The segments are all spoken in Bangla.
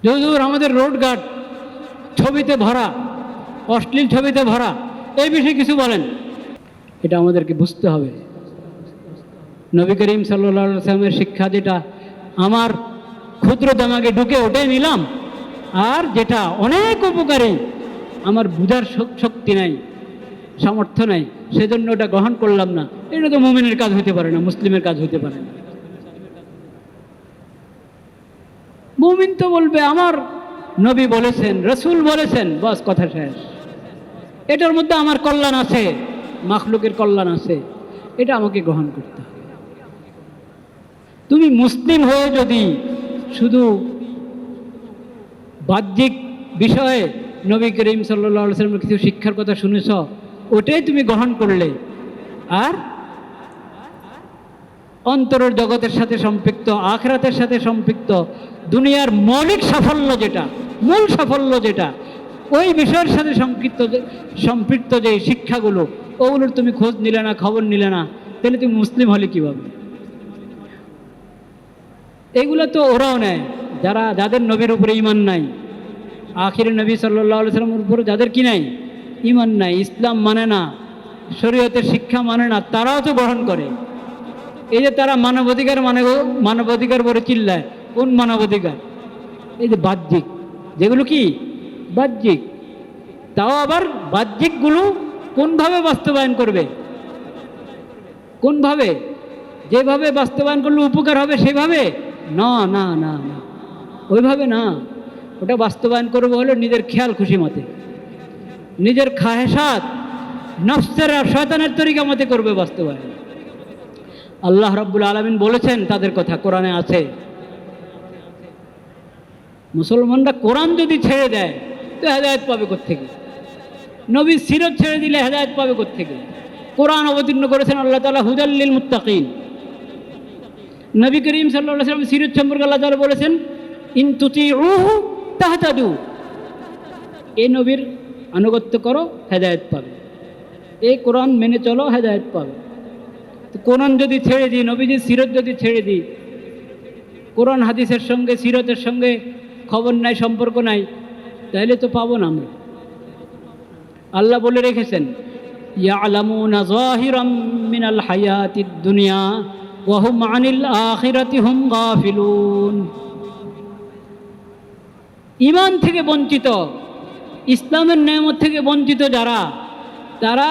যদুর আমাদের রোডঘাট ছবিতে ভরা, অশ্লীল ছবিতে ভরা, এই বিষয়ে কিছু বলেন। এটা আমাদেরকে বুঝতে হবে। নবী করিম সাল্লাল্লাহু আলাইহি ওয়াসাল্লামের শিক্ষা যেটা আমার ক্ষুদ্র দামাগে ঢুকে ওটাই নিলাম, আর যেটা অনেক উপকারী আমার বুঝার শক্তি নাই, সামর্থ্য নাই, সেজন্য ওটা গ্রহণ করলাম না। এটা তো মুমিনের কাজ হতে পারে না, মুসলিমের কাজ হতে পারে না। মুমিন তো বলবে আমার নবী বলেছেন, রসুল বলেছেন, বাস কথা শেষ। এটার মধ্যে আমার কল্যাণ আছে, মাখলুকের কল্যাণ আছে, এটা আমাকে গ্রহণ করতে হবে। তুমি মুসলিম হয়ে যদি শুধু বাহ্যিক বিষয়ে নবী করিম সাল্লাল্লাহু আলাইহি ওয়াসাল্লামের কিছু শিক্ষার কথা শুনেছ, ওটাই তুমি গ্রহণ করলে, আর অন্তরের জগতের সাথে সম্পৃক্ত, আখিরাতের সাথে সম্পৃক্ত, দুনিয়ার মৌলিক সাফল্য যেটা, মূল সাফল্য যেটা, ওই বিষয়ের সাথে সম্পৃক্ত যে শিক্ষাগুলো, ওগুলোর তুমি খোঁজ নিলে না, খবর নিলে না, তাহলে তুমি মুসলিম হলে কীভাবে? এগুলো তো ওরাও নেয়, যাদের নবীর উপরে ঈমান নাই, আখির নবী সাল্লাল্লাহু আলাইহি ওয়াসাল্লামের উপরে যাদের কি নাই, ঈমান নাই, ইসলাম মানে না, শরীয়তের শিক্ষা মানে না, তারাও তো গ্রহণ করে। এই যে তারা মানবাধিকার মানবাধিকার বলে চিল্লায়, কোন মানবাধিকার? এই যে বাহ্যিক যেগুলো, কি বাহ্যিক, তাও আবার বাহ্যিকগুলো কোনভাবে বাস্তবায়ন করবে, কোনভাবে? যেভাবে বাস্তবায়ন করলে উপকার হবে সেভাবে না, না না না, ওইভাবে না। ওটা বাস্তবায়ন করবে হলো নিজের খেয়াল খুশি মতে, নিজের খাহেসাত, নফসের আর শয়তানের তরিকা মতে করবে বাস্তবায়ন। আল্লাহ রাব্বুল আলামিন বলেছেন তাদের কথা, কোরআনে আছে। মুসলমানরা কোরআন যদি ছেড়ে দেয় তো হেদায়েত পাবে কোত্থেকে? নবীর সিরত ছেড়ে দিলে হেদায়েত পাবে কোত্থেকে? কোরআন অবতীর্ণ করেছেন আল্লাহ তাআলা হুদাল লিল মুত্তাকিন। নবী করিম সাল্লাল্লাহু আলাইহি ওয়াসাল্লাম সিরত সম্পর্কে আল্লাহ তাআলা বলেছেন ইন তুতিউহু তাহতাদু, এই নবীর আনুগত্য করো, হেদায়েত পাবে। এই কোরআন মেনে চলো, হেদায়েত পাবে। তো কোরআন যদি ছেড়ে দিই, নবীজির সিরত যদি ছেড়ে দিই, কোরআন হাদিসের সঙ্গে সিরতের সঙ্গে খবর নাই, সম্পর্ক নাই, তাহলে তো পাবো না আমরা। আল্লাহ বলে রেখেছেন ইয়ালামুনা যাহিরাম মিনাল হায়াতিদ দুনিয়া ওয়া হুম আনিল আখিরাতি হুম গাফিলুন। ঈমান থেকে বঞ্চিত, ইসলামের নেয়ামত থেকে বঞ্চিত যারা, তারা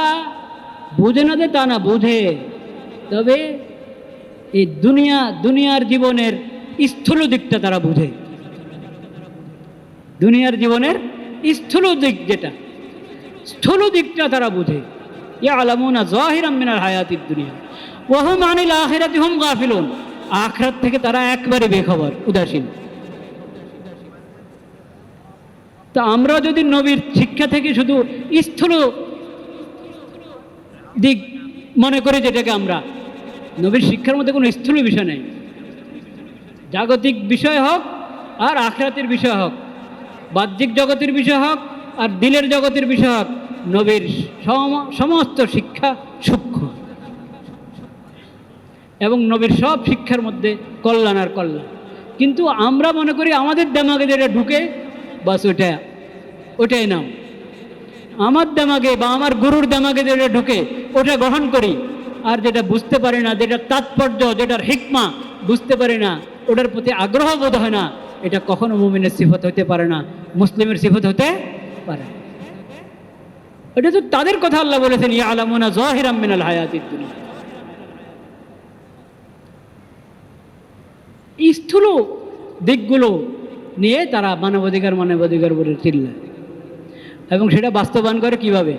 বুঝে না যে তা না, বোঝে, তবে এই দুনিয়ার জীবনের স্থূল দিকটা তারা বুঝে। দুনিয়ার জীবনের স্থূল দিক যেটা, স্থূল দিকটা তারা বুঝে। ইয়ালামুনা যাহিরাম মিনাল হায়াতিদ দুনিয়া ওয়া হুম আনিল আখিরাতি হুম গাফিলুন, আখিরাত থেকে তারা একবারে বেখবর, উদাসীন। তা আমরা যদি নবীর শিক্ষা থেকে শুধু স্থূল দিক মনে করি, যেটাকে আমরা, নবীর শিক্ষার মধ্যে কোনো স্থূল বিষয় নেই, জাগতিক বিষয় হোক আর আখিরাতের বিষয় হোক, বাহ্যিক জগতের বিষয় হোক আর দিলের জগতের বিষয় হোক, নবীর সমস্ত শিক্ষা সূক্ষ্ম, এবং নবীর সব শিক্ষার মধ্যে কল্যাণ আর কল্যাণ। কিন্তু আমরা মনে করি আমাদের দেমাগে যেটা ঢুকে, বাস ওটাই নাম। আমার দেমাগে বা আমার গুরুর দেমাগে যেটা ঢুকে ওটা গ্রহণ করি, আর যেটা বুঝতে পারি না, যেটার তাৎপর্য, যেটার হিকমা বুঝতে পারি না, ওটার প্রতি আগ্রহ বোধ হয় না, এটা কখনো মুমিনের সিফত হতে পারে না, মুসলিমের সিফত হতে পারে। এটা তো তাদের কথা আল্লাহ বলেছেন ইয়ালামুনা যাহিরাম মিনাল হায়াতিদ দুনিয়া। স্থূল দিকগুলো নিয়ে তারা মানবাধিকার বলে চিল্লায়, এবং সেটা বাস্তবায়ন করে কিভাবে?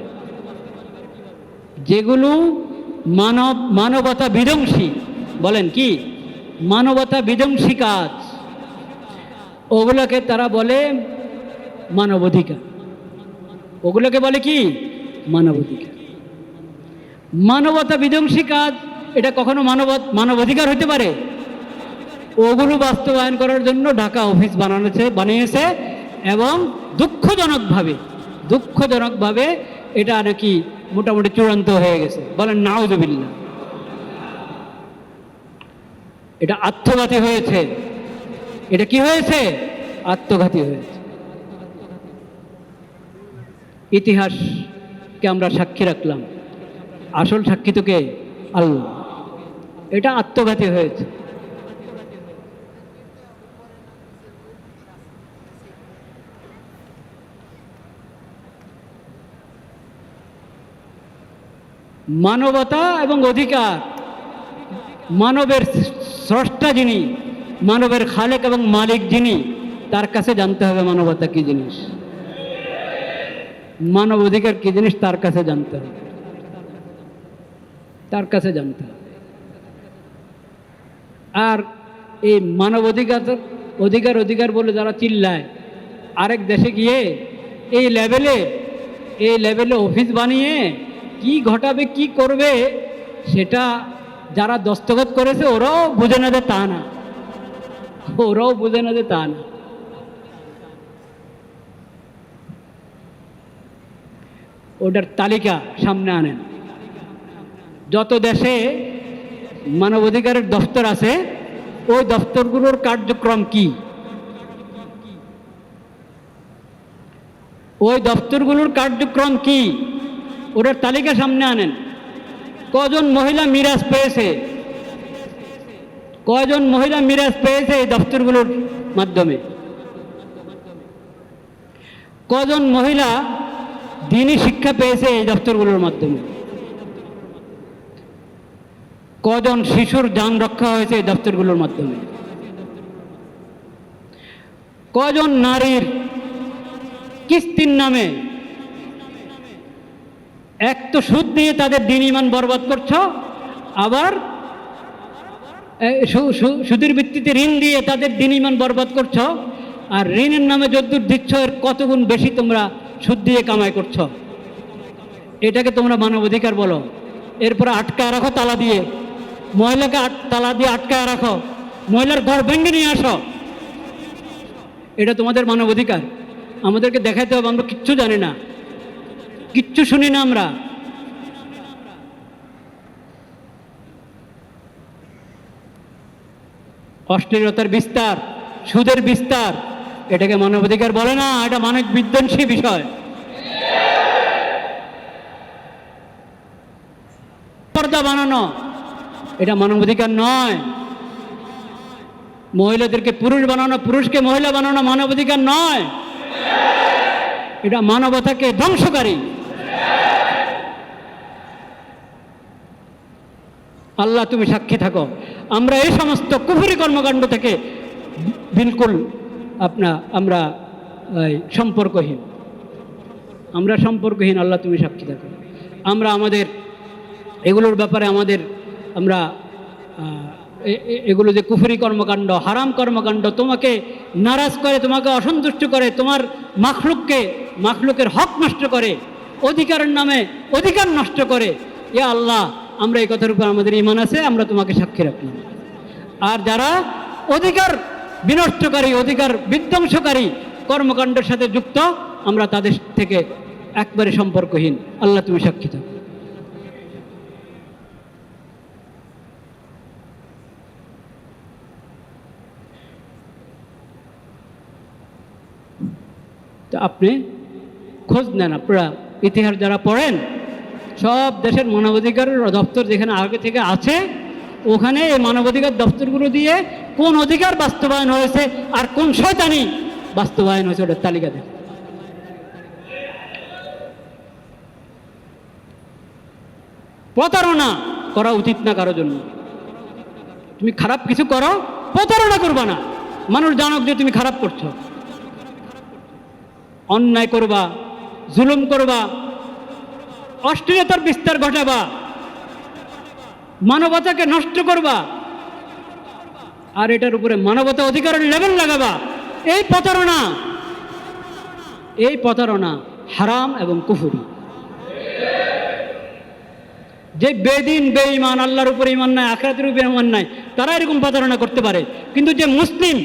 যেগুলো মানবতা বিধ্বংসী, বলেন কি মানবতা বিধ্বংসী কাজ, ওগুলোকে তারা বলে মানবাধিকার। ওগুলোকে বলে কি মানবাধিকার। মানবতা বিধ্বংসী কাজ, এটা কখনো মানবাধিকার হতে পারে? ওগুলো বাস্তবায়ন করার জন্য ঢাকা অফিস বানিয়েছে, এবং দুঃখজনকভাবে এটা নাকি মোটামুটি চূড়ান্ত হয়ে গেছে। বলেন নাউযুবিল্লাহ। এটা আত্মঘাতী হয়েছে। এটা কি হয়েছে? আত্মঘাতী হয়েছে। ইতিহাসকে আমরা সাক্ষী রাখলাম, আসল সাক্ষী তো কে? আল্লাহ। এটা আত্মঘাতী হয়েছে। মানবতা এবং অধিকার, মানবের স্রষ্টা যিনি, মানবের খালেক এবং মালিক যিনি, তার কাছে জানতে হবে মানবতা কি জিনিস, মানব অধিকার কি জিনিস, তার কাছে জানতে হবে, তার কাছে জানতে হবে। আর এই মানব অধিকার অধিকার অধিকার বলে যারা চিল্লায়, আরেক দেশে গিয়ে এই লেভেলে অফিস বানিয়ে কি ঘটাবে কি করবে সেটা যারা দস্তখত করেছে ওরাও বুঝে না যে তা না, ওরাও বুঝে না যে তা না। ওটার তালিকা সামনে আনেন। যত দেশে মানবাধিকারের দফতর আছে ওই দফতরগুলোর কার্যক্রম কি, ওই দফতরগুলোর কার্যক্রম কি, ওটার তালিকা সামনে আনেন। কজন মহিলা মিরাজ পেয়েছে, কজন মহিলা মিরাজ পেয়েছে এই দফতরগুলোর মাধ্যমে, কজন মহিলা দ্বীনি শিক্ষা পেয়েছে এই দফতরগুলোর মাধ্যমে, কজন শিশুর জান রক্ষা হয়েছে এই দফতরগুলোর মাধ্যমে, কজন নারীর কিস্তির নামে এক তো সুদ নিয়ে তাদের দ্বীন ঈমান বরবাদ করছো, আবার সুদের ভিত্তিতে ঋণ দিয়ে তাদের দ্বীন ঈমান বরবাদ করছো, আর ঋণের নামে যদ্দূর দিচ্ছ এর কত গুণ বেশি তোমরা সুদ দিয়ে কামাই করছো। এটাকে তোমরা মানবাধিকার বলো। এরপরে আটকায় রাখো তালা দিয়ে, মহিলাকে তালা দিয়ে আটকায় রাখো, মহিলার ঘর ভেঙে নিয়ে আসো, এটা তোমাদের মানবাধিকার। আমাদেরকে দেখাইতে হবে আমরা কিচ্ছু জানি না, কিচ্ছু শুনি না আমরা। অশ্লীলতার বিস্তার, সুদের বিস্তার, এটাকে মানবাধিকার বলে না, এটা মানব বিধ্বংসী বিষয়। পর্দা বানানো এটা মানবাধিকার নয়। মহিলাদেরকে পুরুষ বানানো, পুরুষকে মহিলা বানানো মানবাধিকার নয়, এটা মানবতাকে ধ্বংসকারী। আল্লাহ তুমি সাক্ষী থাকো, আমরা এই সমস্ত কুফরি কর্মকাণ্ড থেকে বিলকুল আমরা সম্পর্কহীন, আমরা সম্পর্কহীন। আল্লাহ তুমি সাক্ষী থাকো। আমরা আমাদের এগুলোর ব্যাপারে আমরা এগুলো যে কুফরি কর্মকাণ্ড, হারাম কর্মকাণ্ড, তোমাকে নারাজ করে, তোমাকে অসন্তুষ্ট করে, তোমার মাখলুকের হক নষ্ট করে, অধিকারের নামে অধিকার নষ্ট করে, এ আল্লাহ আমরা এই কথার উপর আমাদের ঈমান আছে, আমরা তোমাকে সাক্ষী রাখলাম। আর যারা অধিকার বিনষ্টকারী, অধিকার বিধ্বংসকারী কর্মকাণ্ডের সাথে যুক্ত, আমরা তাদের থেকে একবারে সম্পর্কহীন। আল্লাহ তুমি সাক্ষী থাকো। তো আপনি খোঁজ নেন, আপনারা ইতিহাস যারা পড়েন, সব দেশের মানবাধিকারের দপ্তর যেখানে আগে থেকে আছে, ওখানে এই মানবাধিকার দপ্তরগুলো দিয়ে কোন অধিকার বাস্তবায়ন হয়েছে আর কোন শয়তানি বাস্তবায়ন হয়েছে ওটার তালিকা দেন। প্রতারণা করা উচিত না কারোর জন্য। তুমি খারাপ কিছু করো, প্রতারণা করবা না, মানুষ জানুক যে তুমি খারাপ করছো। অন্যায় করবা, জুলুম করবা, অশ্লীলতার বিস্তার ঘটাবা, মানবতাকে নষ্ট করবা, আর এটার উপরে মানবতা অধিকারের লেভেল লাগাবা, এই প্রতারণা হারাম এবং কুফরি। যে বেদিন বেঈমান, আল্লাহর উপরে ঈমান নাই, আখিরাতের উপরে ঈমান নাই, তারা এরকম প্রতারণা করতে পারে। কিন্তু যে মুসলিম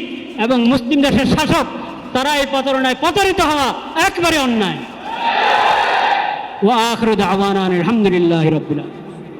এবং মুসলিম দেশের শাসক, তারা এই প্রতারণায় প্রতারিত হওয়া একবারে অন্যায়। ওয়া আখিরু দাওয়ানা আলহামদুলিল্লাহি রাব্বিল আলামিন।